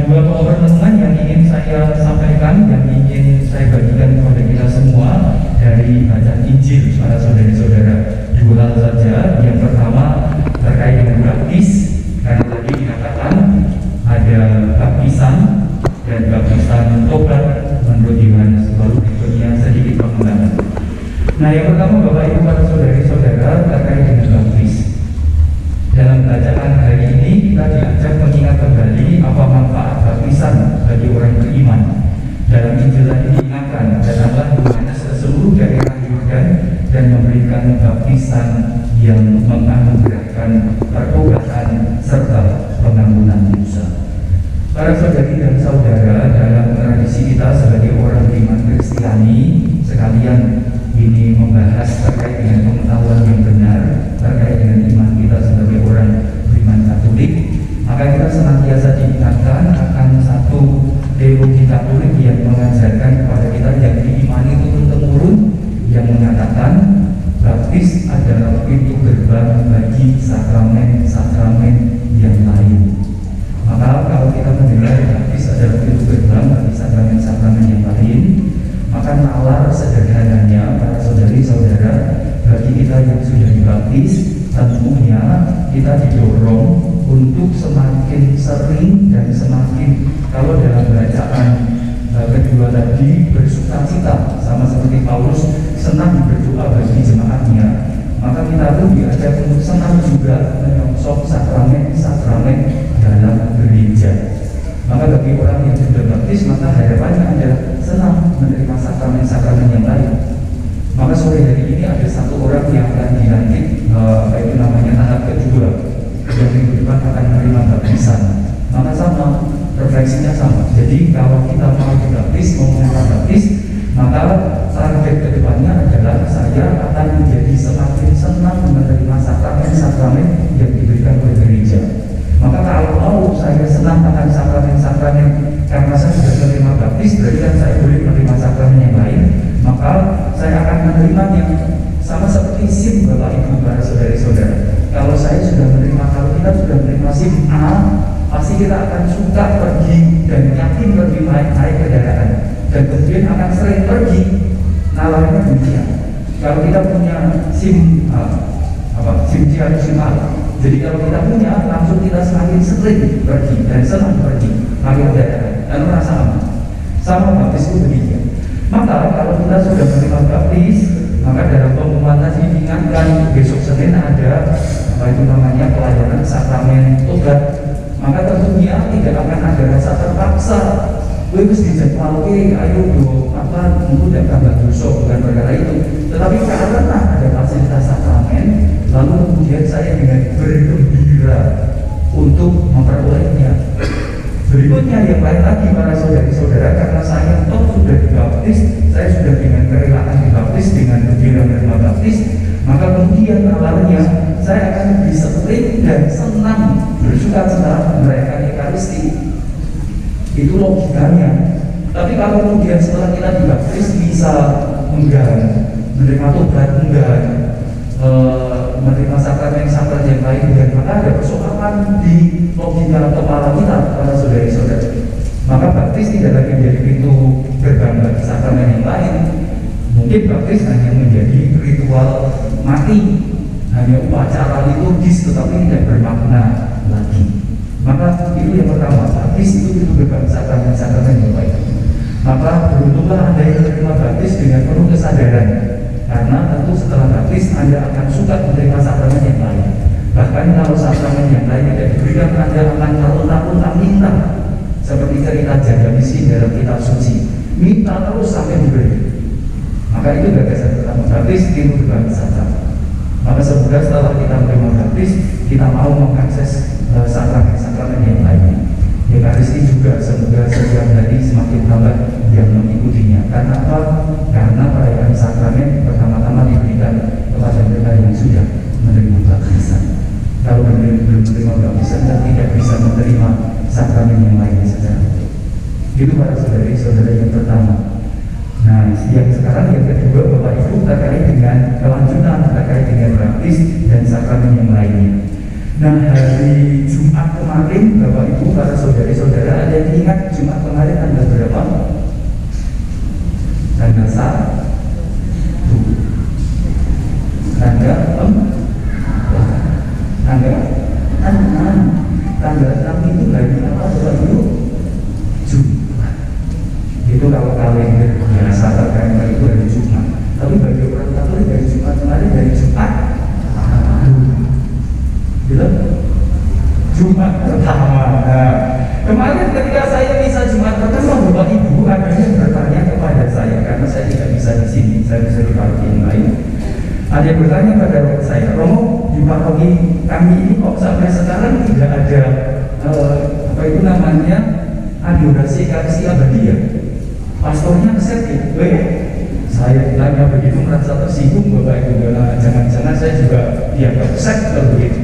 dua pokok renungan yang ingin saya sampaikan, yang ingin saya bagikan kepada kita semua dari bacaan Injil para saudari-saudara. Dua hal saja. Yang pertama terkait dengan baptis, karena tadi dikatakan ada baptisan dan baptisan tobat menurut Yohanes. Lalu berikutnya sedikit pengembangan. Nah, yang pertama Bapak Ibu para saudari-saudara terkait dengan baptis. Dalam bacaan hari ini kita diajak mengingat kembali apa manfaat baptisan bagi orang beriman. Dalam Injil tadi diingatkan, datanglah Yohanes ke seluruh daerah Yordan dan memberikan baptisan yang menganugerahkan pertobatan serta pengampunan dosa. Para saudari dan saudara, dalam tradisi kita sebagai orang beriman Kristiani, sekalian ini membahas terkait dengan pengetahuan yang benar terkait dengan iman kita sebagai orang beriman Katolik. Maka kita senantiasa diingatkan akan satu teologi Katolik yang mengajarkan kepada kita yang diimani turun-temurun, yang mengatakan baptis adalah pintu gerbang bagi sakramen-sakramen yang lain. Maka kalau kita mendengar baptis adalah pintu gerbang bagi sakramen-sakramen yang lain, maka nalar sederhananya para saudari-saudara, bagi kita yang sudah dibaptis, tentunya kita didorong untuk semakin sering dan semakin, kalau dalam bacaan kedua tadi, bersuka cita, sama seperti Paulus senang berdoa bagi jemaatnya, maka kita pun diajak untuk senang juga menyongsong sakramen-sakramen dalam gereja. Maka bagi orang yang sudah baptis, maka harapannya adalah senang menerima sakramen-sakramen yang lain. Maka sore hari ini ada satu orang yang akan dilantik, itu namanya tahap kedua, yang minggu depan akan menerima baptisan. Maka sama, refleksinya sama. Jadi kalau kita mau dibaptis, mau menerima baptis, maka target kedepannya adalah saya akan menjadi semakin senang menerima sakramen-sakramen yang diberikan oleh gereja. Maka kalau mau saya senang akan sakramen-sakramen karena saya sudah menerima baptis, berarti kan saya boleh menerima sakramen yang lain. Maka saya akan menerima yang sama seperti SIM Bapak Ibu para saudari-saudara. Kalau saya sudah menerima, kalau kita sudah menerima SIM A, pasti kita akan suka pergi dan yakin pergi naik kendaraan, dan kemudian akan sering pergi. Nalarnya demikian. Kalau kita punya SIM SIM C atau SIM A, jadi kalau kita punya, langsung kita semakin sering pergi dan senang pergi pakai kendaraan dan merasa aman. Sama baptis itu demikian. Maka kalau kita sudah menerima baptis, maka dalam pengumuman tadi diingatkan besok Senin ada itu namanya pelayanan sakramen tobat. Maka tentunya tidak akan ada rasa terpaksa. Gue mesti dijadwal, ayo do untuk tidak tambah dosa, bukan perkara itu. Tetapi karena ada fasilitas sakramen, lalu kemudian saya dengan bergembira untuk memperolehnya. Berikutnya yang lain lagi para saudari-saudara, karena saya toh sudah dibaptis, saya sudah dengan kerelaan dibaptis, dengan gembira menerima baptis, maka kemudian nalarnya saya akan lebih sering dan senang bersuka cita merayakan Ekaristi. Itu logikanya. Tapi kalau kemudian setelah kita dibaptis bisa enggan menerima tobat, enggan menerima sakramen-sakramen yang lain, dan maka ada persoalan di logika kepala kita para saudari-saudara. Maka baptis tidak lagi menjadi pintu gerbang bagi sakramen yang lain. Mungkin baptis hanya menjadi ritual mati, hanya upacara liturgis, tetapi tidak bermakna lagi. Maka itu yang pertama, baptis itu pintu gerbang sakramen-sakramen yang baik. Maka beruntunglah Anda yang menerima baptis dengan penuh kesadaran, karena tentu setelah baptis Anda akan suka menerima sakramen yang lain. Bahkan kalau sakramen yang lain tidak diberikan, Anda akan alun-alun minta, seperti cerita janda miskin dalam kitab suci, minta terus sampai diberi. Maka itu gagasan pertama, baptis itu berbagi sakramen. Maka semoga setelah kita menerima baptis, kita mau mengakses sakramen-sakramen yang lainnya. Ekaristi juga semoga setiap hari semakin tambah yang mengikutinya. Karena apa? Karena perayaan sakramen pertama-tama diberikan kepada mereka yang sudah menerima baptisan. Kalau belum menerima baptisan, dan tidak bisa menerima sakramen yang lainnya secara utuh. Itu para saudari-saudara yang pertama. Nah, yang sekarang yang kedua Bapak Ibu terkait dengan kelanjutan terkait dengan baptis dan sakramen yang lainnya. Nah, hari Jumat kemarin Bapak Ibu para saudari-saudara ada yang dia bertanya pada saya, Romo, di paroki kami ini kok sampai sekarang tidak ada apa itu namanya adorasi ekaristi abadi ya? Pastornya keset ya? Saya tanya begitu merasa tersinggung Bapak Ibu, jangan-jangan saya juga dianggap keset kalau begitu.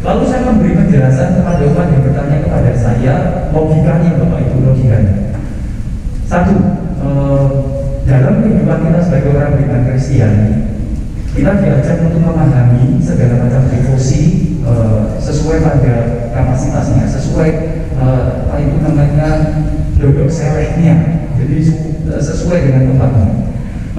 Lalu saya memberi penjelasan kepada umat yang bertanya kepada saya logikanya Bapak Ibu, logikanya. Satu, dalam kehidupan kita sebagai orang beriman Kristiani, kita diajak untuk memahami segala macam devosi sesuai pada kapasitasnya, sesuai apa itu namanya dodok seleknya, jadi sesuai dengan tempatnya.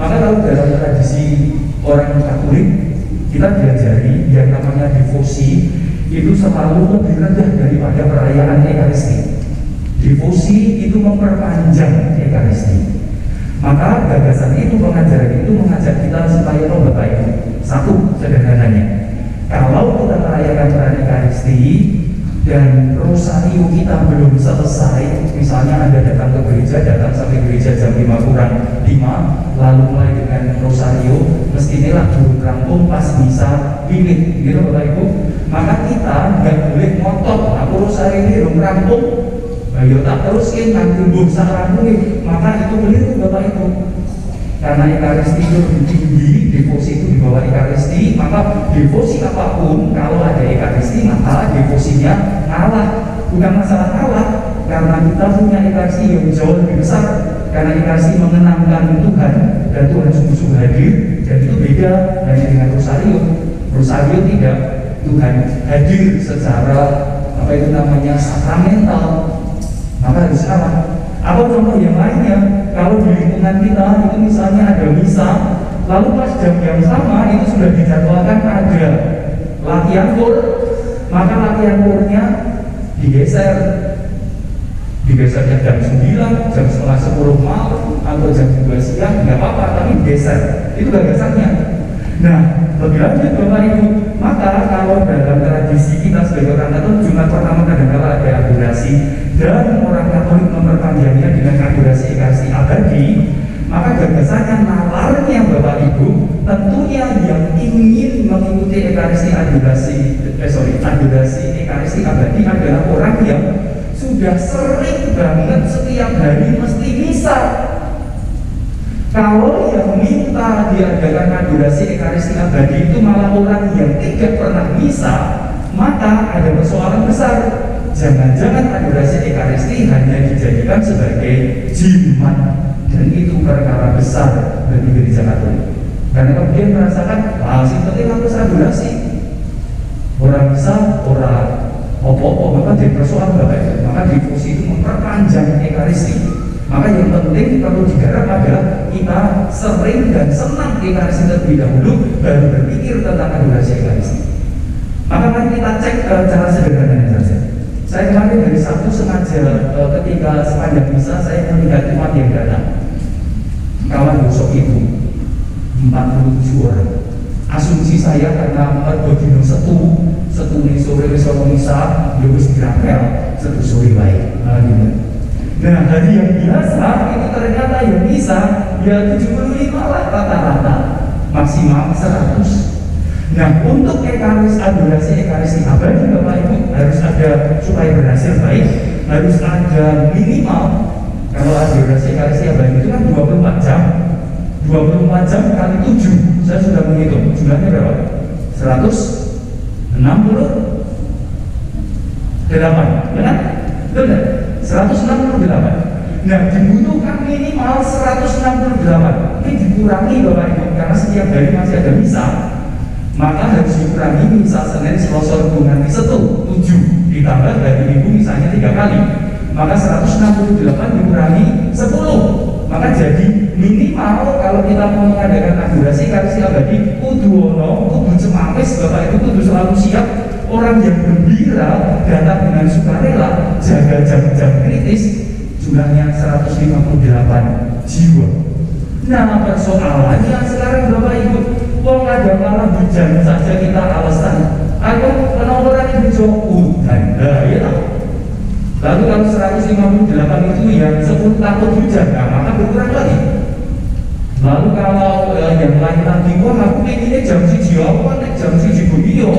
Maka kalau dalam tradisi orang Katolik, kita diajari yang namanya devosi itu selalu lebih rendah daripada perayaan Ekaristi. Devosi itu memperpanjang Ekaristi. Maka gagasan itu, pengajaran itu mengajak kita supaya Bapak Ibu, satu sederhananya, kalau kita merayakan perayaan Ekaristi dan rosario kita belum selesai, misalnya Anda datang ke gereja, datang sampai gereja jam 5 kurang 5, lalu mulai dengan rosario, mestinya belum rampung pas misa wiwit, gitu Bapak Ibu. Maka kita nggak boleh ngotot, aku rosario ini belum rampung, ayo tak teruskin nanti belum rampung, maka itu keliru Bapak Ibu. Karena Ekaristi itu lebih tinggi, devosi itu di bawah Ekaristi, maka devosi apapun kalau ada Ekaristi maka devosinya kalah. Bukan masalah kalah, karena kita punya Ekaristi yang jauh lebih besar. Karena Ekaristi mengenangkan Tuhan dan Tuhan sungguh-sungguh hadir, dan itu beda hanya dengan rosario. Rosario tidak, Tuhan hadir secara apa itu namanya sakramental, maka harus kalah. Apa contoh yang lainnya? Kalau di lingkungan kita itu misalnya ada misa, lalu pas jam yang sama itu sudah dijadwalkan ada latihan kur, maka latihan kurnya digesernya jam 9, jam setengah 10 malam, atau jam 2 siang, nggak apa-apa, tapi digeser. Itu gagasannya. Nah, lebih lanjut Bapak Ibu, maka kalau dalam tradisi kita sebagai orang Katolik, Jumat pertama kadang-kala ada adorasi, dan orang Katolik memperpanjangnya dengan adorasi Ekaristi abadi, maka gagasannya nalarnya Bapak Ibu, tentunya yang ingin mengikuti Ekaristi adorasi Ekaristi abadi adalah orang yang sudah sering banget setiap hari mesti misa. Kalau yang minta diadakan adorasi Ekaristi abadi itu malah orang yang tidak pernah misa, maka ada persoalan besar. Jangan-jangan adorasi Ekaristi hanya dijadikan sebagai jimat, dan itu perkara besar bagi gereja Katolik. Karena kemudian merasakan, sing penting harus adorasi. Orang bisa, orang opo-opo, maka jadi persoalan Bapak Ibu. Maka devosi itu memperpanjang Ekaristi. Maka yang penting perlu digarap adalah kita sering dan senang Ekaristi terlebih dahulu, baru berpikir tentang adorasi Ekaristi. Maka mari kita cek cara sederhananya saja. Saya kemarin dari Sabtu sengaja ketika sepanjang misa saya melihat umat yang datang. Kawan besok itu 47 orang. Asumsi saya karena berdino setu ini sore besok misa, lulus dirapel, setu sore baik. Nah, hari yang biasa itu ternyata yang bisa ya 75 lah rata-rata, maksimal 100. Nah, untuk adorasi Ekaristi abadi Bapak Ibu harus ada, supaya berhasil baik, harus ada minimal, kalau adorasi Ekaristi abadi itu kan 24 jam 24 jam kali 7, saya sudah menghitung jumlahnya berapa? 168, benar? Benar? 168. Nah, dibutuhkan minimal 168. Ini dikurangi Bapak Ibu, karena setiap hari masih ada misa, maka harus dikurangi misa Senin, Selasa, Rabu, nanti Setu 7, ditambah dari Minggu misalnya 3 kali, maka 168 dikurangi 10, maka jadi minimal kalau kita mau mengadakan adorasi Ekaristi abadi kudu cemawis Bapak Ibu, kudu selalu siap, orang yang gembira datang dengan sukarela, jaga jam-jam kritis, jumlahnya 158 jiwa. Nah, persoalannya sekarang Bapak Ibu, wong ada malah hujan saja kita alasan. Aku penomoran itu hujan, ya tak? Lalu kalau 158 itu yang 10 takut hujan, nah maka berkurang lagi. Lalu kalau yang lain lagi, wah aku pengennya jam 1 aku kan jam 1 bunyi yo,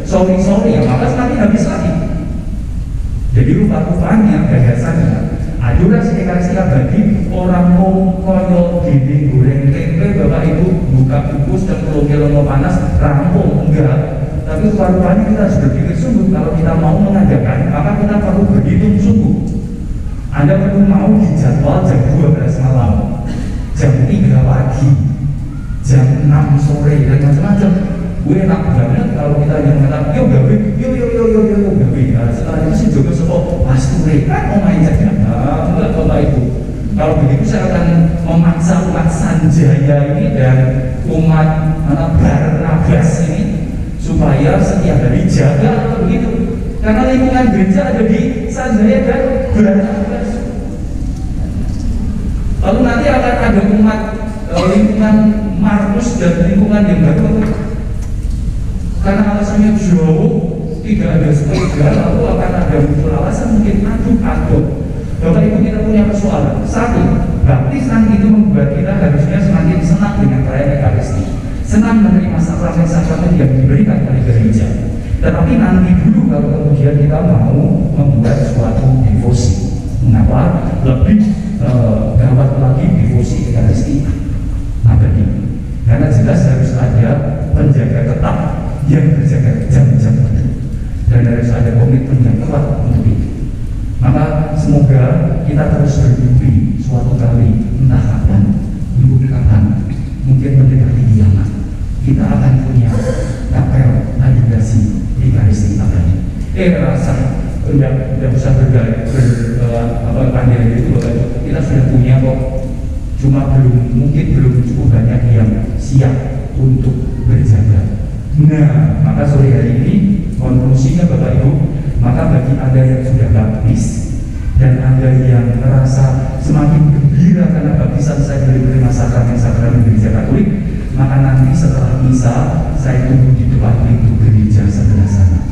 sorry ya, maka nanti habis lagi. Jadi rupa-rupanya gagasannya adorasi Ekaristi Abadi orang mau koyo gini goreng tempe bapak ibu buka kukus dan pulau panas rampung enggak. Tapi rupa-rupanya kita harus berpikir sungguh kalau kita mau mengadakan maka kita perlu berhitung sungguh. Anda perlu mau dijadwal jam 12 malam, jam 3 pagi, jam 6 sore dan macam-macam. Gue enak banget kalau kita yang mengatakan yo gawe, yo gawe. Setelah itu sih juga sepuluh pasture kan mau main saja. Enggak bapak ibu. Kalau begitu saya akan memaksa umat Sanjaya ini dan umat Barnabas ini supaya setiap hari jaga begitu. Karena lingkungan gereja ada di Sanjaya dan Barnabas. Lalu nanti akan ada umat lingkungan Markus dan lingkungan yang baru. Karena alasannya jauh, tidak ada sepeda, lalu akan ada muncul alasan mungkin aduk-aduk. Bapak Ibu kita punya persoalan. Satu, baptisan itu membuat kita harusnya semakin senang dengan perayaan Ekaristi, senang menerima sakramen-sakramen yang diberikan oleh gereja. Tetapi nanti dulu kalau kemudian kita mau membuat suatu devosi. Mengapa? Lebih gawat lagi devosi Ekaristi Abadi. Karena jelas harus ada penjaga tetap yang berjaga jam-jam itu dan harus ada komitmen yang kuat untuk itu. Maka semoga kita terus bermimpi suatu kali entah kapan, mungkin mendekati kiamat kita akan punya kapel adorasi Ekaristi Abadi. Rasa tidak usah berpandai itu kita sudah punya kok, cuma mungkin belum cukup banyak yang siap untuk berjaga. Nah, maka sore hari ini konklusinya Bapak Ibu, maka bagi Anda yang sudah baptis dan Anda yang merasa semakin gembira karena baptisan saya menerima sakramen-sakramen gereja Katolik, maka nanti setelah misa saya tunggu di depan pintu gereja sebelah sana.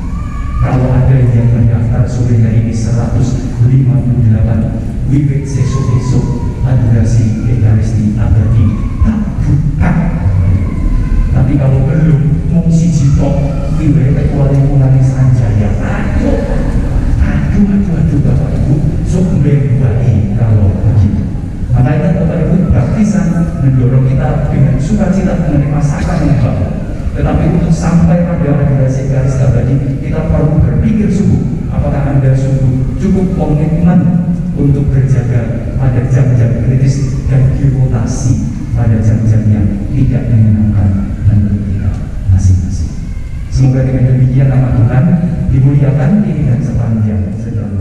Kalau ada yang mendaftar sore hari ini 158 wiwit esok adorasi Ekaristi Abadi tak buka. Tapi kalau belum mau siji tok wiwit ketua lingkungan Sanjaya. Aduh Bapak Ibu, sok baik kalau begitu. Makanya Bapak Ibu baptisan mendorong kita dengan sukacita menerima sakramen yang baru. Tetapi untuk sampai pada adorasi Ekaristi Abadi kita perlu berpikir sungguh apakah Anda sungguh cukup komitmen untuk berjaga pada jam-jam kritis dan dirotasi pada jam-jam yang tidak menyenangkan menurut kita masing-masing. Semoga dengan demikian nama Tuhan dimuliakan kini dan sepanjang segala